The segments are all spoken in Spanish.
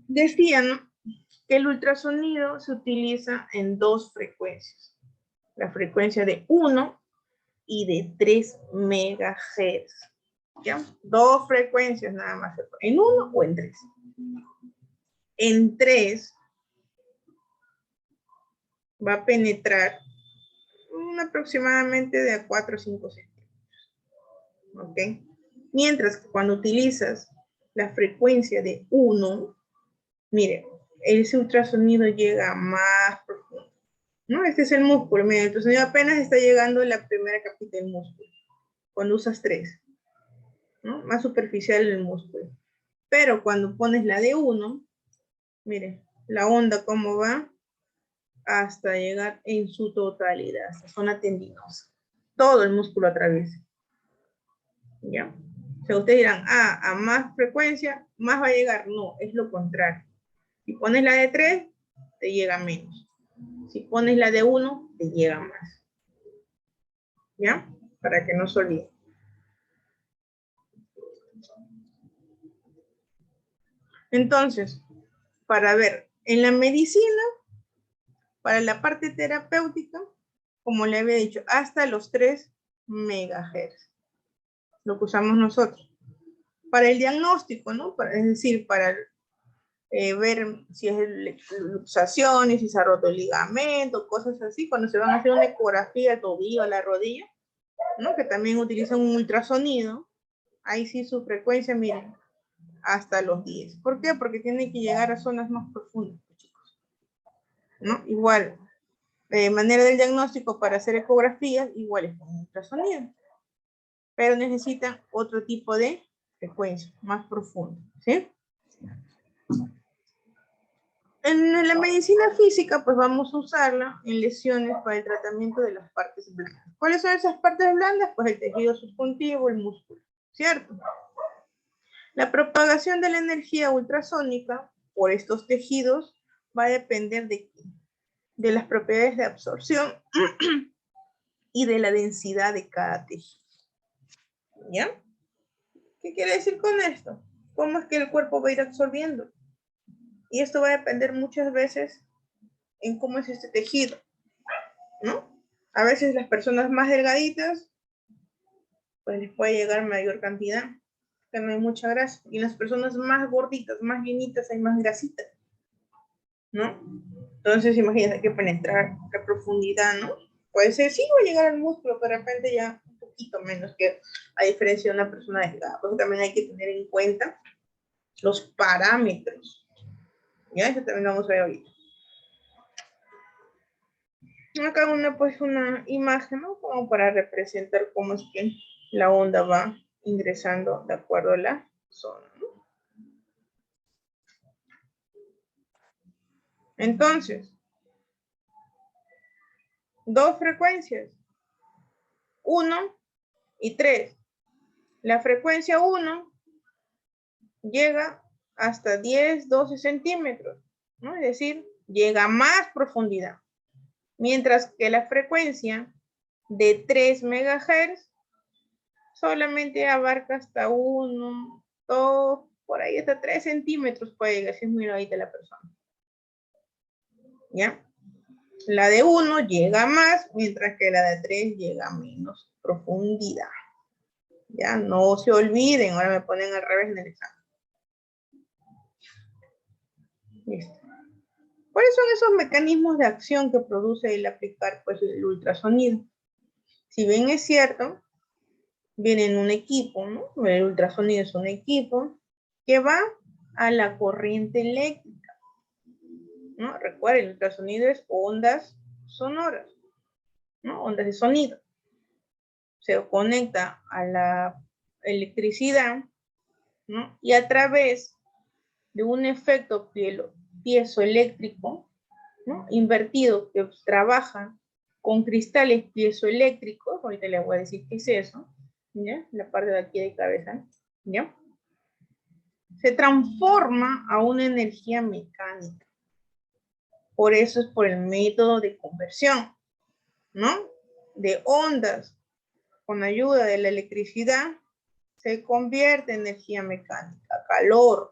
Decían que el ultrasonido se utiliza en dos frecuencias. La frecuencia de 1 y de 3 megahertz. ¿Ya? Dos frecuencias nada más. ¿En 1 o en 3? En 3 va a penetrar aproximadamente de a 4 o 5 centímetros. ¿Ok? Mientras que cuando utilizas la frecuencia de 1, mire, ese ultrasonido llega más profundo, ¿no? Este es el músculo, mire, el ultrasonido apenas está llegando a la primera capita del músculo, cuando usas 3, ¿no? Más superficial el músculo. Pero cuando pones la de 1, mire, la onda cómo va hasta llegar en su totalidad, hasta zona tendinosa. Todo el músculo atraviesa. ¿Ya? O sea, ustedes dirán, a más frecuencia, más va a llegar. No, es lo contrario. Si pones la de 3, te llega menos. Si pones la de 1, te llega más. ¿Ya? Para que no se olvide. Entonces, para ver, en la medicina, para la parte terapéutica, como le había dicho, hasta los 3 megahertz. Lo que usamos nosotros. Para el diagnóstico, ¿no? Es decir, para ver si es luxaciones, si se ha roto el ligamento, cosas así, cuando se van a hacer una ecografía al tobillo, a la rodilla, ¿no? Que también utilizan un ultrasonido, ahí sí su frecuencia, miren, hasta los 10. ¿Por qué? Porque tiene que llegar a zonas más profundas, chicos, ¿no? Igual, manera del diagnóstico para hacer ecografías, igual es con ultrasonido, pero necesitan otro tipo de frecuencia, más profunda, ¿sí? En la medicina física, pues vamos a usarla en lesiones para el tratamiento de las partes blandas. ¿Cuáles son esas partes blandas? Pues el tejido subjuntivo, el músculo, ¿cierto? La propagación de la energía ultrasónica por estos tejidos va a depender de las propiedades de absorción y de la densidad de cada tejido. ¿Ya? ¿Qué quiere decir con esto? ¿Cómo es que el cuerpo va a ir absorbiendo? Y esto va a depender muchas veces en cómo es este tejido, ¿no? A veces las personas más delgaditas, pues les puede llegar mayor cantidad, que no hay mucha grasa. Y las personas más gorditas, más llenitas, hay más grasita, ¿no? Entonces, imagínense, hay que penetrar a profundidad, ¿no? Puede ser, sí, va a llegar al músculo, pero de repente ya un poquito menos que a diferencia de una persona delgada. Porque también hay que tener en cuenta los parámetros. ¿Ya? Eso también lo vamos a ver ahorita. Acá pues una imagen, ¿no? Como para representar cómo es que la onda va ingresando de acuerdo a la zona, ¿no? Entonces, dos frecuencias, 1 y 3. La frecuencia 1 llega hasta 10, 12 centímetros, ¿no? Es decir, llega a más profundidad. Mientras que la frecuencia de 3 megahertz solamente abarca hasta 1, 2, por ahí hasta 3 centímetros puede llegar, si es muy bajita la persona. ¿Ya? La de 1 llega más, mientras que la de 3 llega a menos profundidad. Ya, no se olviden, ahora me ponen al revés en el examen. Listo. ¿Cuáles son esos mecanismos de acción que produce el aplicar pues, el ultrasonido? Si bien es cierto, viene en un equipo, ¿no? El ultrasonido es un equipo que va a la corriente eléctrica, ¿no? Recuerden, el ultrasonido es ondas sonoras, ¿no? Ondas de sonido. Se conecta a la electricidad, ¿no? Y a través de un efecto piezoeléctrico, ¿no? Invertido, que trabaja con cristales piezoeléctricos, ahorita les voy a decir qué es eso, ¿ya? La parte de aquí de cabeza, ¿ya? Se transforma a una energía mecánica. Por eso es por el método de conversión, ¿no? De ondas con ayuda de la electricidad se convierte en energía mecánica, calor,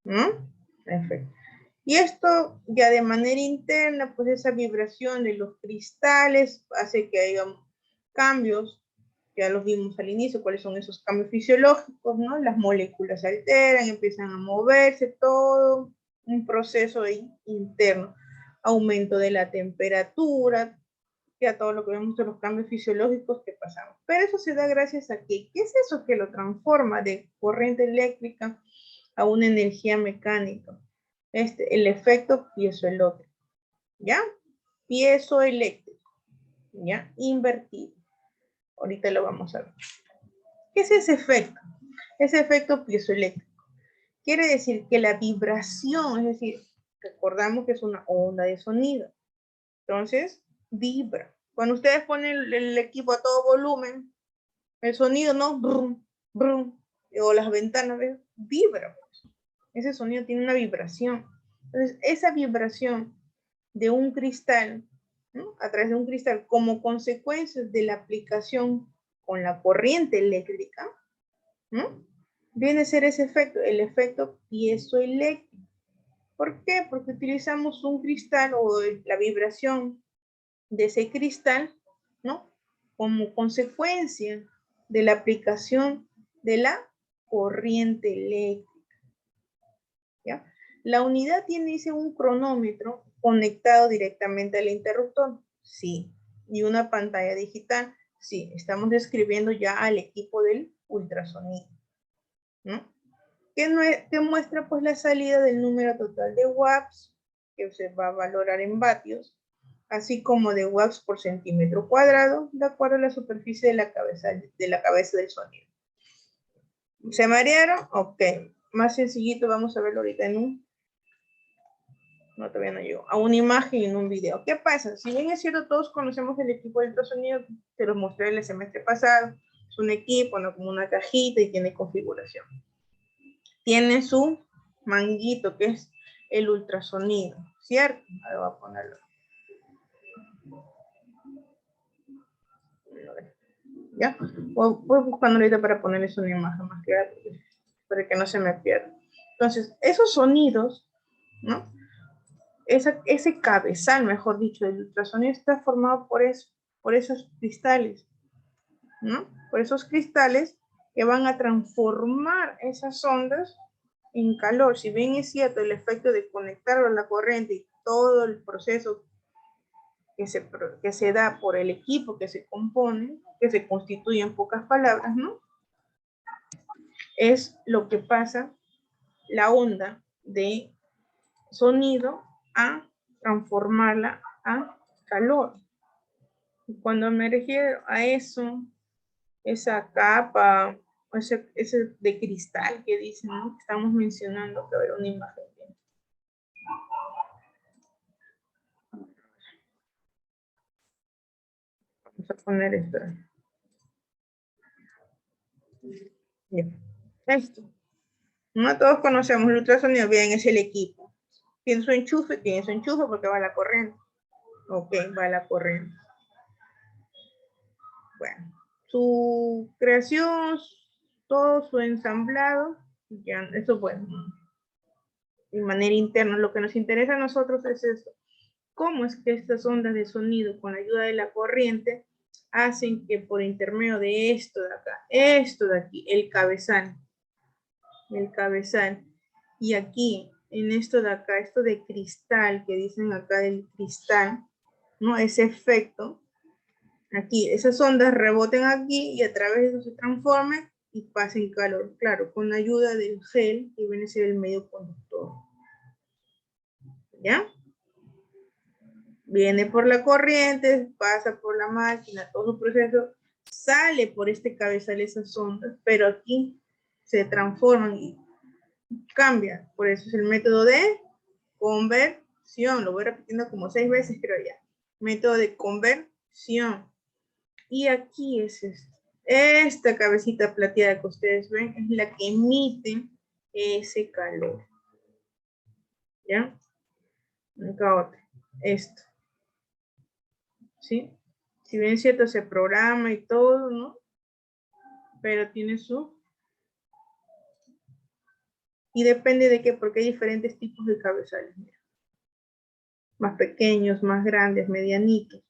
¿no? Perfecto. Y esto ya de manera interna, pues esa vibración de los cristales hace que haya cambios, ya los vimos al inicio, cuáles son esos cambios fisiológicos, ¿no? Las moléculas se alteran, empiezan a moverse, todo un proceso interno, aumento de la temperatura, ya todo lo que vemos de los cambios fisiológicos que pasamos. Pero eso se da gracias a ¿qué es eso que lo transforma de corriente eléctrica a una energía mecánica? El efecto piezoeléctrico, ¿ya? Piezoeléctrico, ¿ya? Invertido. Ahorita lo vamos a ver. ¿Qué es ese efecto? Ese efecto piezoeléctrico. Quiere decir que la vibración, es decir, recordamos que es una onda de sonido. Entonces, vibra. Cuando ustedes ponen el equipo a todo volumen, el sonido, ¿no? Brum, brum, o las ventanas, ¿ves? Vibra. Ese sonido tiene una vibración. Entonces, esa vibración de un cristal, ¿no? A través de un cristal, como consecuencia de la aplicación con la corriente eléctrica, ¿no? Viene a ser ese efecto, el efecto piezoeléctrico. ¿Por qué? Porque utilizamos un cristal o la vibración de ese cristal, ¿no? Como consecuencia de la aplicación de la corriente eléctrica. ¿Ya? La unidad tiene, dice, un cronómetro conectado directamente al interruptor. Sí. Y una pantalla digital. Sí. Estamos describiendo ya al equipo del ultrasonido, ¿no? Que muestra pues la salida del número total de watts, que se va a valorar en vatios, así como de watts por centímetro cuadrado, de acuerdo a la superficie de la cabeza del sonido. ¿Se marearon? Ok. Más sencillito, vamos a verlo ahorita en un... No, todavía no llego. A una imagen y en un video. ¿Qué pasa? Si bien es cierto, todos conocemos el equipo de ultrasonido, te lo mostré el semestre pasado. Es un equipo, ¿no? Como una cajita y tiene configuración. Tiene su manguito, que es el ultrasonido, ¿cierto? Ahora voy a ponerlo. ¿Ya? Voy buscando ahorita para ponerles una imagen más clara, para que no se me pierda. Entonces, esos sonidos, ¿no? Ese cabezal, mejor dicho, del ultrasonido está formado por esos cristales, ¿no? Por esos cristales que van a transformar esas ondas en calor. Si bien es cierto el efecto de conectarlo a la corriente y todo el proceso que se da por el equipo que se compone, que se constituye en pocas palabras, ¿no? Es lo que pasa la onda de sonido a transformarla a calor. Y cuando me refiero a eso, esa capa, ese de cristal que dicen, ¿no? Que estamos mencionando, que ver una imagen. Vamos a poner esto. Bien. Esto. No todos conocemos el ultrasonido, bien, es el equipo. Tiene su enchufe porque va la corriente. Ok, va la corriente. Bueno, su creación, todo su ensamblado, ya, eso bueno, de manera interna. Lo que nos interesa a nosotros es eso. ¿Cómo es que estas ondas de sonido con la ayuda de la corriente hacen que por intermedio de esto de acá, esto de aquí, el cabezal, y aquí, en esto de acá, esto de cristal, que dicen acá del cristal, ¿no? Ese efecto, aquí, esas ondas reboten aquí y a través de eso se transformen y pasen calor, claro, con la ayuda del gel, que viene a ser el medio conductor. ¿Ya? Viene por la corriente, pasa por la máquina, todo su proceso, sale por este cabezal esas ondas, pero aquí se transforman y cambian. Por eso es el método de conversión. Lo voy repitiendo como 6 veces, creo ya. Método de conversión. Y aquí es esto. Esta cabecita plateada que ustedes ven es la que emite ese calor. ¿Ya? Acá otra. Esto. ¿Sí? Si bien es cierto, se programa y todo, ¿no? Pero tiene su Y depende de qué, porque hay diferentes tipos de cabezales. Mira. Más pequeños, más grandes, medianitos.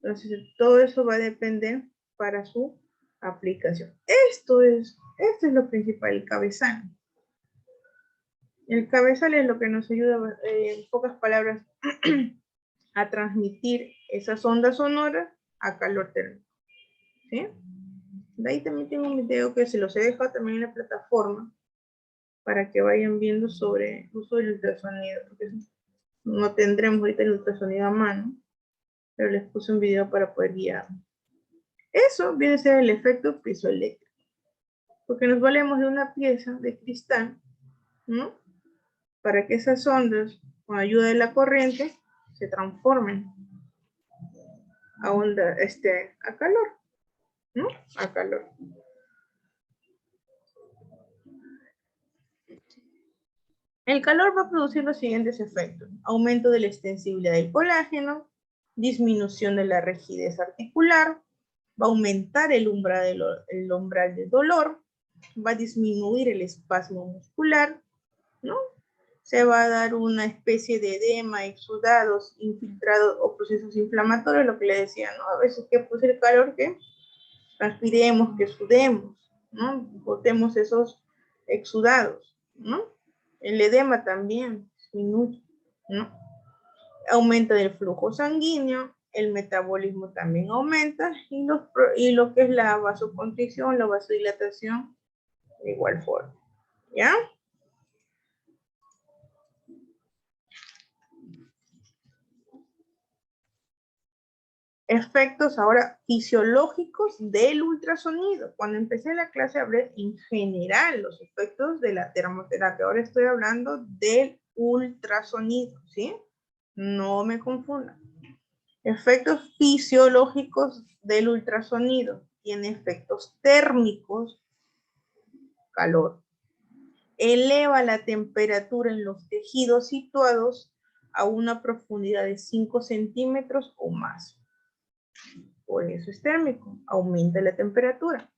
Entonces, todo eso va a depender para su aplicación. Esto es lo principal, el cabezal. El cabezal es lo que nos ayuda, en pocas palabras, a transmitir esas ondas sonoras a calor térmico. ¿Sí? De ahí también tengo un video que se los he dejado también en la plataforma para que vayan viendo sobre el uso del ultrasonido, porque no tendremos ahorita el ultrasonido a mano, pero les puse un video para poder guiar. Eso viene a ser el efecto piezoeléctrico, porque nos valemos de una pieza de cristal, ¿no? Para que esas ondas, con ayuda de la corriente, se transformen a onda, a calor, ¿no? A calor. El calor va a producir los siguientes efectos: aumento de la extensibilidad del colágeno, disminución de la rigidez articular, va a aumentar el umbral de dolor, va a disminuir el espasmo muscular, ¿no? Se va a dar una especie de edema, exudados, infiltrados o procesos inflamatorios, lo que le decía, ¿no? A veces que pues el calor que transpiremos, que sudemos, ¿no? Botemos esos exudados, ¿no? El edema también disminuye, ¿no? Aumenta el flujo sanguíneo, el metabolismo también aumenta y lo que es la vasoconstricción, la vasodilatación, de igual forma, ¿ya? Efectos ahora fisiológicos del ultrasonido. Cuando empecé la clase hablé en general los efectos de la termoterapia. Ahora estoy hablando del ultrasonido, ¿sí? No me confundan. Efectos fisiológicos del ultrasonido. Tiene efectos térmicos, calor. Eleva la temperatura en los tejidos situados a una profundidad de 5 centímetros o más. Por eso es térmico, aumenta la temperatura.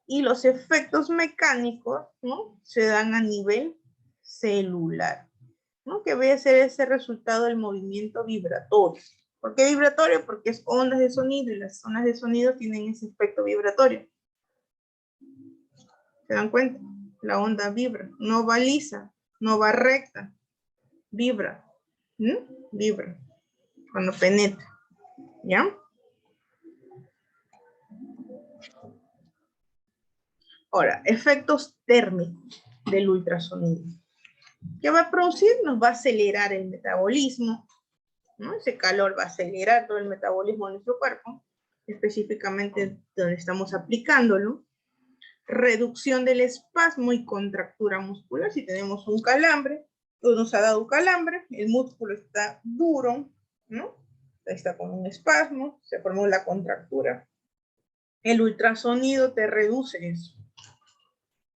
Y los efectos mecánicos, ¿no? Se dan a nivel celular, ¿no? Que va a ser ese resultado del movimiento vibratorio. ¿Por qué vibratorio? Porque es ondas de sonido y las ondas de sonido tienen ese efecto vibratorio. ¿Se dan cuenta? La onda vibra, no va lisa, no va recta, vibra, ¿no? Vibra cuando penetra, ¿ya? Ahora, efectos térmicos del ultrasonido. ¿Qué va a producir? Nos va a acelerar el metabolismo, ¿no? Ese calor va a acelerar todo el metabolismo de nuestro cuerpo, específicamente donde estamos aplicándolo. Reducción del espasmo y contractura muscular. Si tenemos un calambre, o nos ha dado un calambre, el músculo está duro, ¿no? Está con un espasmo, se formó la contractura. El ultrasonido te reduce eso,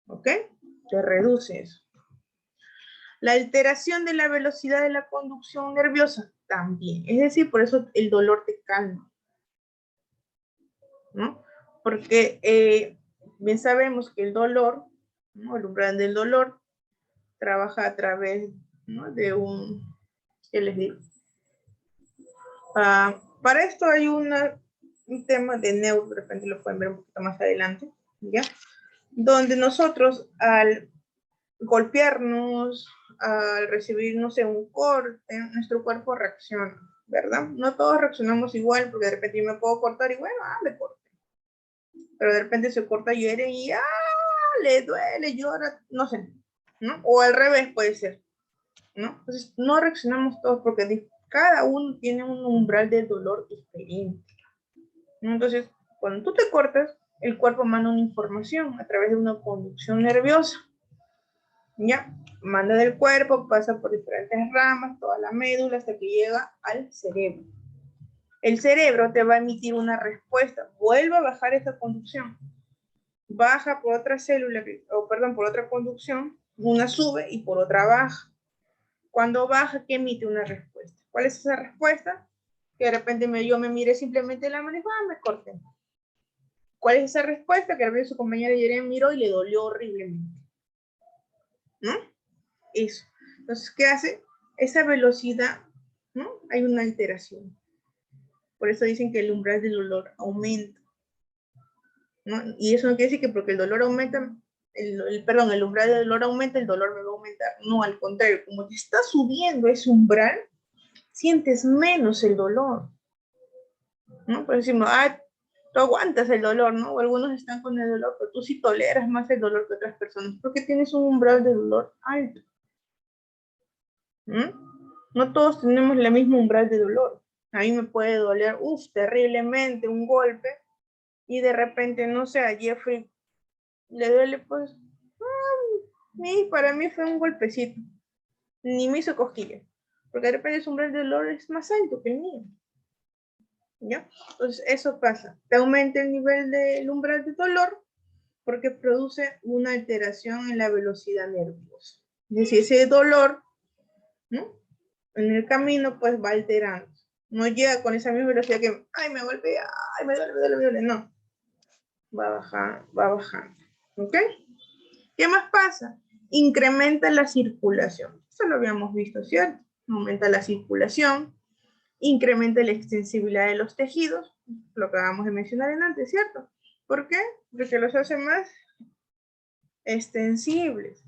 ¿ok? Te reduce eso. La alteración de la velocidad de la conducción nerviosa también. Es decir, por eso el dolor te calma, ¿no? Porque bien sabemos que el dolor, ¿no? El umbral del dolor trabaja a través, ¿no? De un, ¿qué les digo? Para esto hay un tema de neuro, de repente lo pueden ver un poquito más adelante, ¿ya? Donde nosotros al golpearnos, al recibir, no sé, un corte, nuestro cuerpo reacciona, ¿verdad? No todos reaccionamos igual, porque de repente yo me puedo cortar y bueno, me corté. Pero de repente se corta y hiere y le duele, llora, no sé, ¿no? O al revés puede ser, ¿no? Entonces no reaccionamos todos porque cada uno tiene un umbral de dolor diferente, ¿no? Entonces, cuando tú te cortas, el cuerpo manda una información a través de una conducción nerviosa, ¿ya? Manda del cuerpo, pasa por diferentes ramas, toda la médula, hasta que llega al cerebro. El cerebro te va a emitir una respuesta, vuelve a bajar esa conducción, baja por otra célula, por otra conducción, una sube y por otra baja. Cuando baja, ¿qué emite una respuesta? ¿Cuál es esa respuesta? Que de repente yo me miré simplemente la mano y me corté. ¿Cuál es esa respuesta? Que de repente su compañera Jeremy miró y le dolió horriblemente. ¿no? Eso. Entonces, ¿qué hace? Esa velocidad, ¿no? Hay una alteración. Por eso dicen que el umbral del dolor aumenta, ¿no? Y eso no quiere decir que porque el dolor aumenta, perdón, el umbral del dolor aumenta, el dolor me va a aumentar. No, al contrario, como te está subiendo ese umbral, sientes menos el dolor, ¿no? Por decimos, tú aguantas el dolor, ¿no? O algunos están con el dolor, pero tú sí toleras más el dolor que otras personas, porque tienes un umbral de dolor alto. No todos tenemos el mismo umbral de dolor. A mí me puede doler, terriblemente un golpe, y de repente, no sé, a Jeffrey le duele, pues, para mí fue un golpecito, ni me hizo cosquillas, porque de repente su umbral de dolor es más alto que el mío. ¿Ya? Entonces, eso pasa. Te aumenta el nivel del umbral de dolor porque produce una alteración en la velocidad nerviosa. Es decir, ese dolor, ¿no? En el camino, pues va alterando. No llega con esa misma velocidad que, me golpea, me duele. No. Va bajando. ¿Ok? ¿Qué más pasa? Incrementa la circulación. Eso lo habíamos visto, ¿cierto? Aumenta la circulación, incrementa la extensibilidad de los tejidos, lo que acabamos de mencionar antes, ¿cierto? ¿Por qué? Porque los hace más extensibles,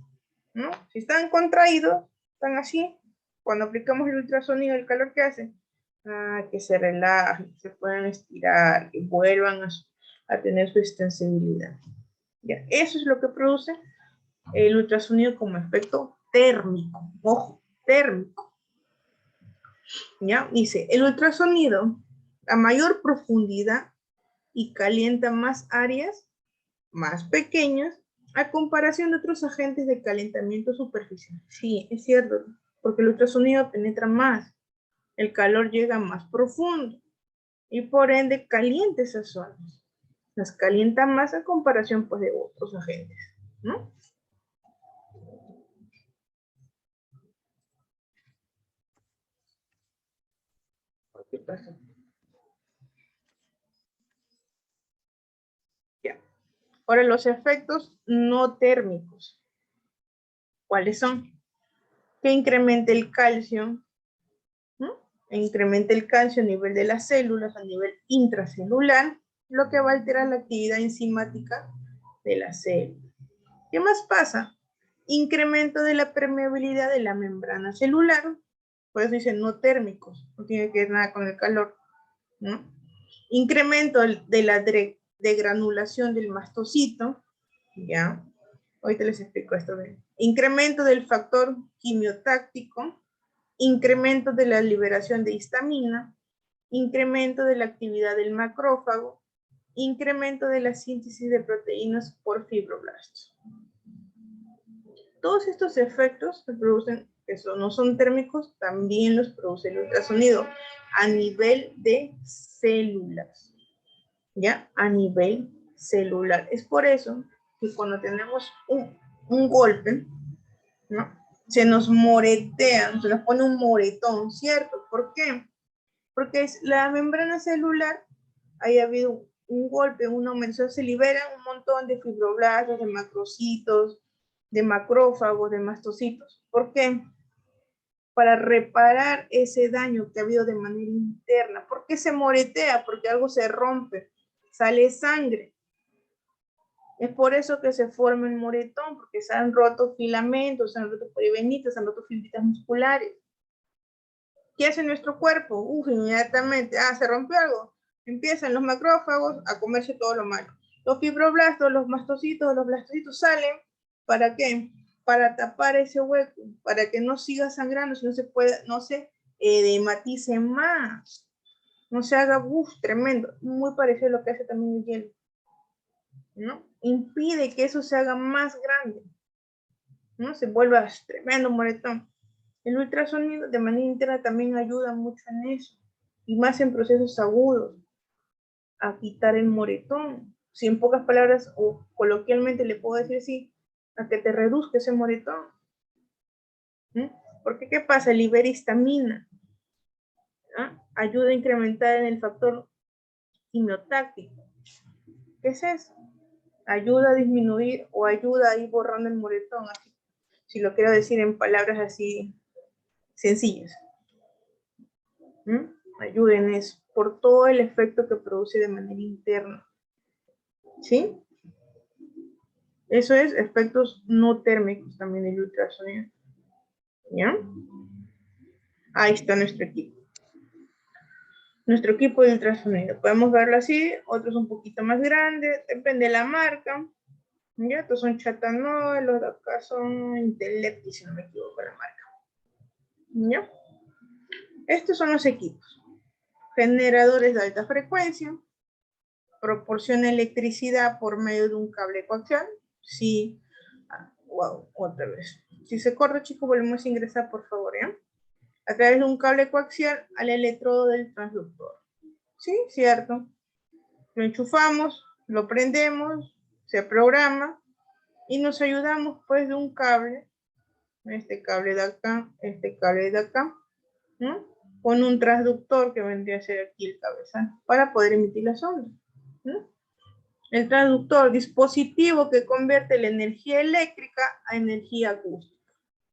¿no? Si están contraídos, están así, cuando aplicamos el ultrasonido, el calor que hace, que se relajen, se puedan estirar, que vuelvan a tener su extensibilidad. ¿Ya? Eso es lo que produce el ultrasonido como efecto térmico, ojo, térmico. ¿Ya? Dice, el ultrasonido a mayor profundidad y calienta más áreas más pequeñas a comparación de otros agentes de calentamiento superficial. Sí, es cierto, porque el ultrasonido penetra más, el calor llega más profundo y por ende calienta esas zonas. Las calienta más a comparación, pues, de otros agentes, ¿no? ¿Qué pasa? Ya. Ahora, los efectos no térmicos. ¿Cuáles son? Que incremente el calcio, ¿no? Incrementa el calcio a nivel de las células, a nivel intracelular, lo que va a alterar la actividad enzimática de la célula. ¿Qué más pasa? Incremento de la permeabilidad de la membrana celular, por eso dicen no térmicos, no tiene que ver nada con el calor, ¿no? Incremento de la degranulación del mastocito, ¿ya? Ahorita les explico esto bien. Incremento del factor quimiotáctico, incremento de la liberación de histamina, incremento de la actividad del macrófago, incremento de la síntesis de proteínas por fibroblastos. Todos estos efectos se producen, que no son térmicos, también los produce el ultrasonido a nivel de células, ¿ya? A nivel celular. Es por eso que cuando tenemos un golpe, ¿no? Se nos moretea, se nos pone un moretón, ¿cierto? ¿Por qué? Porque es la membrana celular, haya habido un golpe, un aumento, se liberan un montón de fibroblastos, de macrocitos, de macrófagos, de mastocitos. ¿Por qué? Para reparar ese daño que ha habido de manera interna. ¿Por qué se moretea? Porque algo se rompe, sale sangre. Es por eso que se forma el moretón, porque se han roto filamentos, se han roto perivenitas, se han roto fibritas musculares. ¿Qué hace nuestro cuerpo? Inmediatamente, se rompió algo. Empiezan los macrófagos a comerse todo lo malo. Los fibroblastos, los mastocitos, los blastocitos salen, ¿para qué? Para tapar ese hueco, para que no siga sangrando, si no se puede, no se edematice más, no se haga, tremendo, muy parecido a lo que hace también el hielo, ¿no? Impide que eso se haga más grande, ¿no? Se vuelva tremendo moretón. El ultrasonido de manera interna también ayuda mucho en eso, y más en procesos agudos, a quitar el moretón. Si en pocas palabras o coloquialmente le puedo decir así, a que te reduzca ese moretón. Porque ¿qué pasa? Libera histamina. Ayuda a incrementar en el factor quimiotáctico. ¿Qué es eso? Ayuda a disminuir o ayuda a ir borrando el moretón. Así. Si lo quiero decir en palabras así sencillas. Ayuden eso, por todo el efecto que produce de manera interna. ¿Sí? Eso es efectos no térmicos también del ultrasonido. ¿Ya? Ahí está nuestro equipo. Nuestro equipo de ultrasonido. Podemos verlo así, otros un poquito más grandes, depende de la marca. ¿Ya? Estos son Chatanol, los de acá son Intelecti, si no me equivoco la marca. ¿Ya? Estos son los equipos. Generadores de alta frecuencia. Proporciona electricidad por medio de un cable coaxial. Sí. Wow, otra vez. Si se corta, chicos, volvemos a ingresar, por favor, ¿ya? A través de un cable coaxial al electrodo del transductor. ¿Sí? Cierto. Lo enchufamos, lo prendemos, se programa y nos ayudamos pues de un cable, este cable de acá, este cable de acá, ¿no? Con un transductor que vendría a ser aquí el cabezal para poder emitir las ondas, ¿no? El transductor, dispositivo que convierte la energía eléctrica a energía acústica.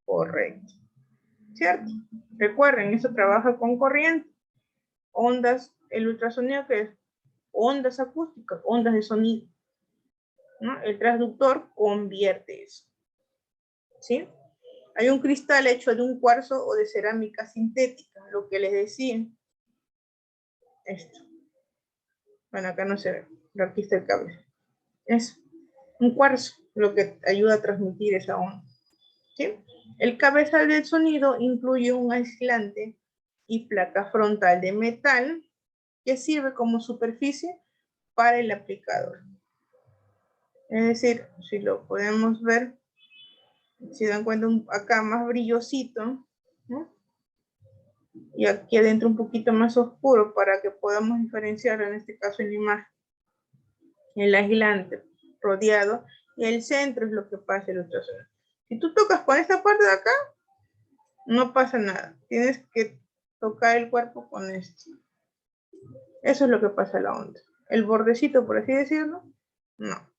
Correcto. ¿Cierto? Recuerden, eso trabaja con corriente. Ondas, el ultrasonido que es ondas acústicas, ondas de sonido, ¿no? El transductor convierte eso. ¿Sí? Hay un cristal hecho de un cuarzo o de cerámica sintética, lo que les decía. Esto. Bueno, acá no se ve, pero aquí está el cable. Es un cuarzo, lo que ayuda a transmitir esa onda. ¿Sí? El cabezal del sonido incluye un aislante y placa frontal de metal que sirve como superficie para el aplicador. Es decir, si lo podemos ver, si dan cuenta acá más brillosito, ¿no? Y aquí adentro un poquito más oscuro para que podamos diferenciar en este caso en la imagen. El aislante rodeado y el centro es lo que pasa el ultrasonido. Si tú tocas con esta parte de acá, no pasa nada. Tienes que tocar el cuerpo con esto. Eso es lo que pasa en la onda. El bordecito, por así decirlo, no.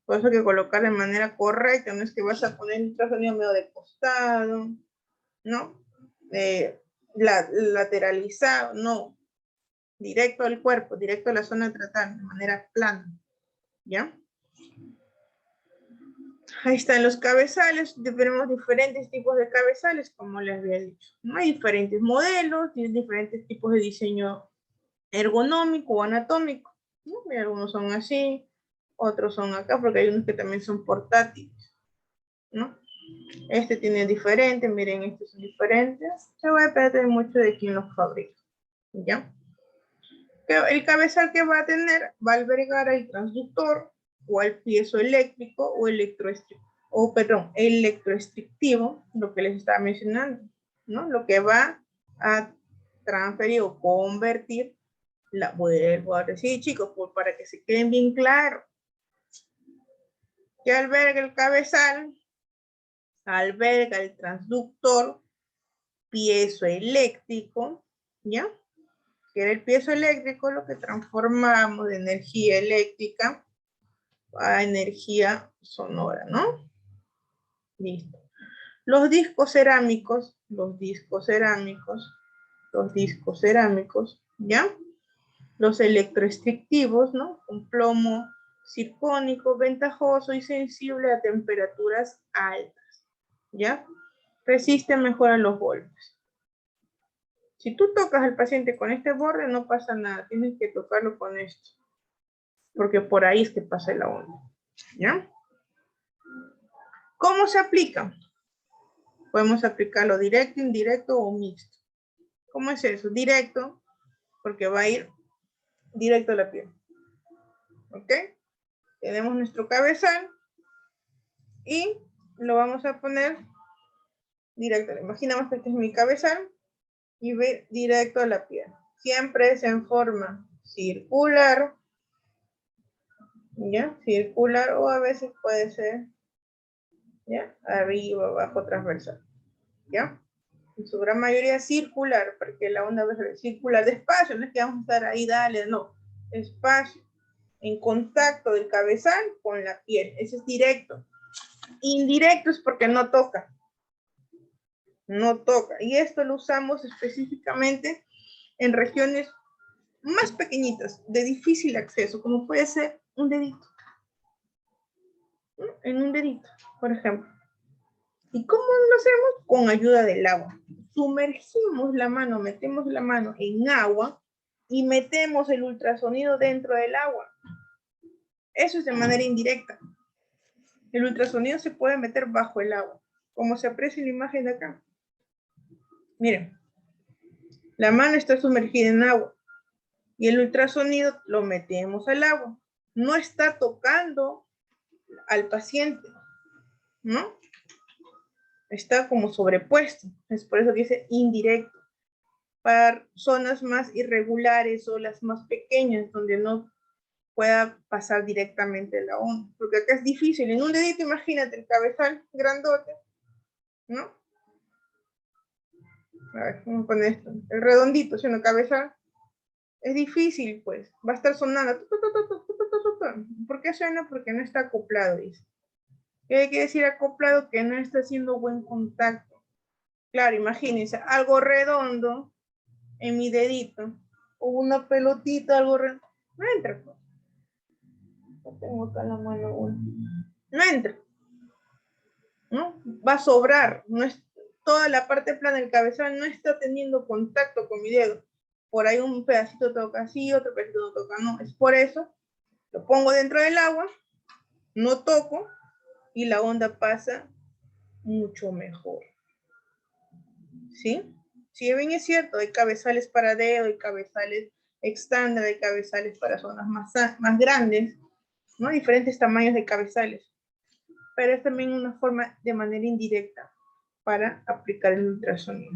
Por eso hay que colocar de manera correcta. No es que vas a poner un ultrasonido medio de costado, ¿no? Lateralizado, no. Directo al cuerpo, directo a la zona tratada, de manera plana. ¿Ya? Ahí están los cabezales. Tenemos diferentes tipos de cabezales, como les había dicho. ¿No? Hay diferentes modelos, tienen diferentes tipos de diseño ergonómico o anatómico. ¿No? Algunos son así, otros son acá, porque hay unos que también son portátiles, ¿no? Este tiene diferentes, miren, estos son diferentes. Se va a depender mucho de quién los fabrica, ¿ya? El cabezal que va a tener va a albergar al transductor o al piezo eléctrico o electroestrictivo, lo que les estaba mencionando, ¿no? Lo que va a transferir o convertir, vuelvo a decir, chicos, para que se queden bien claros, que alberga el cabezal, alberga el transductor, piezo eléctrico, ¿ya? Que era el piezo eléctrico, lo que transformamos de energía eléctrica a energía sonora, ¿no? Listo. Los discos cerámicos, ¿ya? Los electroestrictivos, ¿no? Un plomo circónico, ventajoso y sensible a temperaturas altas, ¿ya? Resiste mejor a los golpes. Si tú tocas al paciente con este borde, no pasa nada, tienes que tocarlo con esto, porque por ahí es que pasa la onda, ¿ya? ¿Cómo se aplica? Podemos aplicarlo directo, indirecto o mixto. ¿Cómo es eso? Directo, porque va a ir directo a la piel. ¿Ok? Tenemos nuestro cabezal y lo vamos a poner directo. Imaginamos que este es mi cabezal y ve directo a la piel. Siempre es en forma circular, ¿ya? Circular o a veces puede ser, ¿ya? Arriba, abajo, transversal, ¿ya? En su gran mayoría circular, porque la onda va a ser circular despacio, no es que vamos a estar ahí, dale, no, despacio, en contacto del cabezal con la piel, ese es directo, Indirecto es porque no toca. No toca. Y esto lo usamos específicamente en regiones más pequeñitas, de difícil acceso, como puede ser un dedito. ¿No? En un dedito, por ejemplo. ¿Y cómo lo hacemos? Con ayuda del agua. Sumergimos la mano, metemos la mano en agua y metemos el ultrasonido dentro del agua. Eso es de manera indirecta. El ultrasonido se puede meter bajo el agua, como se aprecia en la imagen de acá. Miren, la mano está sumergida en agua y el ultrasonido lo metemos al agua. No está tocando al paciente, ¿no? Está como sobrepuesto, es por eso que dice indirecto. Para zonas más irregulares o las más pequeñas, donde no pueda pasar directamente la onda, porque acá es difícil. En un dedito, imagínate el cabezal grandote, ¿no? A ver, vamos a poner esto, el redondito, ¿sí? El cabezal es difícil, pues, va a estar sonando. ¿Por qué suena? Porque no está acoplado, dice. ¿Qué quiere decir acoplado? Que no está haciendo buen contacto. Claro, imagínense, algo redondo en mi dedito, o una pelotita, algo redondo, no entra. No tengo acá la mano, no entra, ¿no? Va a sobrar, no es, toda la parte plana del cabezal no está teniendo contacto con mi dedo. Por ahí un pedacito toca así, otro pedacito toca, no, es por eso, lo pongo dentro del agua, no toco, y la onda pasa mucho mejor. ¿Sí? Si bien es cierto, hay cabezales para dedo, hay cabezales estándar, hay cabezales para zonas más grandes, ¿no? Diferentes tamaños de cabezales. Pero es también una forma de manera indirecta para aplicar el ultrasonido.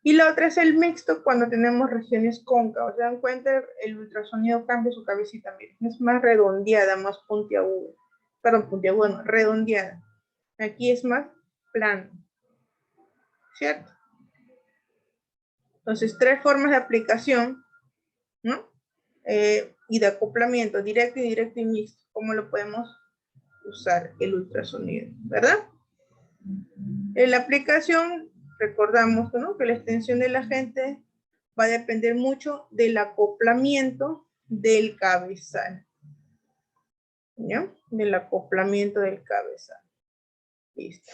Y la otra es el mixto cuando tenemos regiones cóncavas. ¿Se dan cuenta? El ultrasonido cambia su cabecita, miren, es más redondeada, más puntiaguda. Perdón, puntiaguda no, redondeada. Aquí es más plano. ¿Cierto? Entonces, 3 formas de aplicación, ¿no? Y de acoplamiento, directo, indirecto y mixto. ¿Cómo lo podemos usar el ultrasonido? ¿Verdad? En la aplicación, recordamos, ¿no? Que la extensión del agente va a depender mucho del acoplamiento del cabezal. ¿Ya? Del acoplamiento del cabezal. Listo.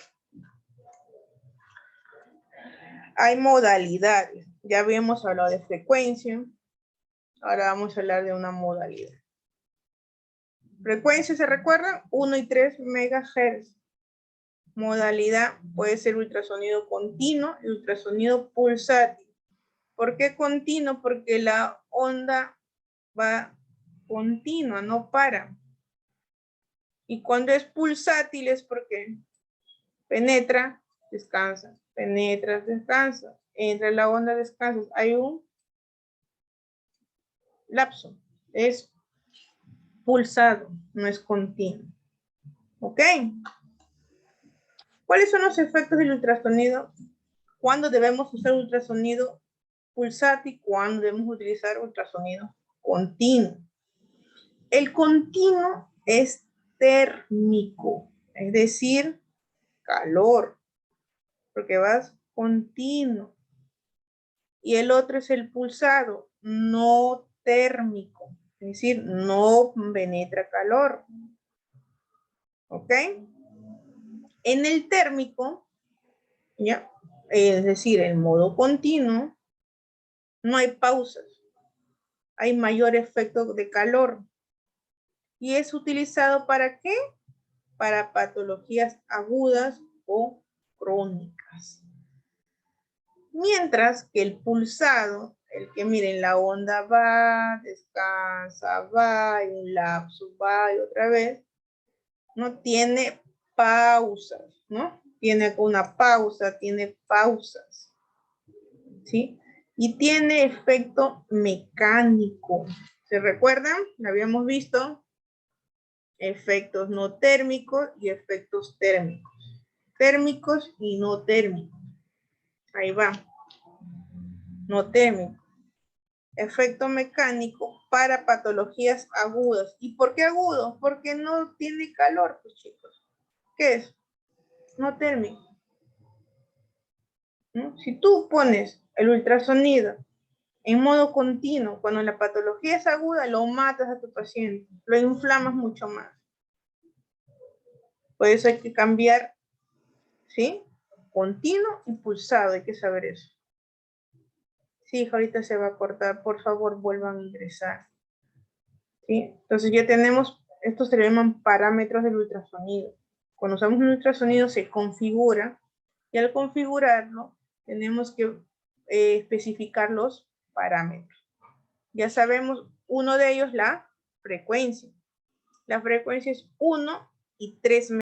Hay modalidades. Ya habíamos hablado de frecuencia. Ahora vamos a hablar de una modalidad. Frecuencia, ¿se recuerdan? 1 y 3 MHz. Modalidad puede ser ultrasonido continuo y ultrasonido pulsátil. ¿Por qué continuo? Porque la onda va continua, no para. Y cuando es pulsátil es porque penetra, descansa, penetra, descansa. Entre la onda descansa. Hay un lapso. Es pulsado, no es continuo. ¿Ok? ¿Cuáles son los efectos del ultrasonido? ¿Cuándo debemos usar ultrasonido pulsátil? ¿Cuándo debemos utilizar ultrasonido continuo? El continuo es térmico, es decir, calor, porque vas continuo. Y el otro es el pulsado, no térmico, es decir, no penetra calor. ¿Ok? En el térmico, ¿ya? Es decir, en modo continuo, no hay pausas, hay mayor efecto de calor. ¿Y es utilizado para qué? Para patologías agudas o crónicas. Mientras que el pulsado, el que miren, la onda va, descansa, va, hay un lapso, va y otra vez, no tiene pausas, ¿no? Tiene una pausa, tiene pausas, ¿sí? Y tiene efecto mecánico. ¿Se recuerdan? Lo habíamos visto. Efectos no térmicos y efectos térmicos. Térmicos y no térmicos. Ahí va. No térmico. Efecto mecánico para patologías agudas. ¿Y por qué agudo? Porque no tiene calor, pues chicos. ¿Qué es? No térmico. ¿No? Si tú pones el ultrasonido en modo continuo, cuando la patología es aguda, lo matas a tu paciente, lo inflamas mucho más. Por eso hay que cambiar, ¿sí? Continuo y pulsado, hay que saber eso. Sí, ahorita se va a cortar, por favor vuelvan a ingresar. ¿Sí? Entonces ya tenemos, estos se le llaman parámetros del ultrasonido. Cuando usamos un ultrasonido se configura y al configurarlo tenemos que especificar los parámetros. Ya sabemos, uno de ellos la frecuencia. La frecuencia es 1 y 3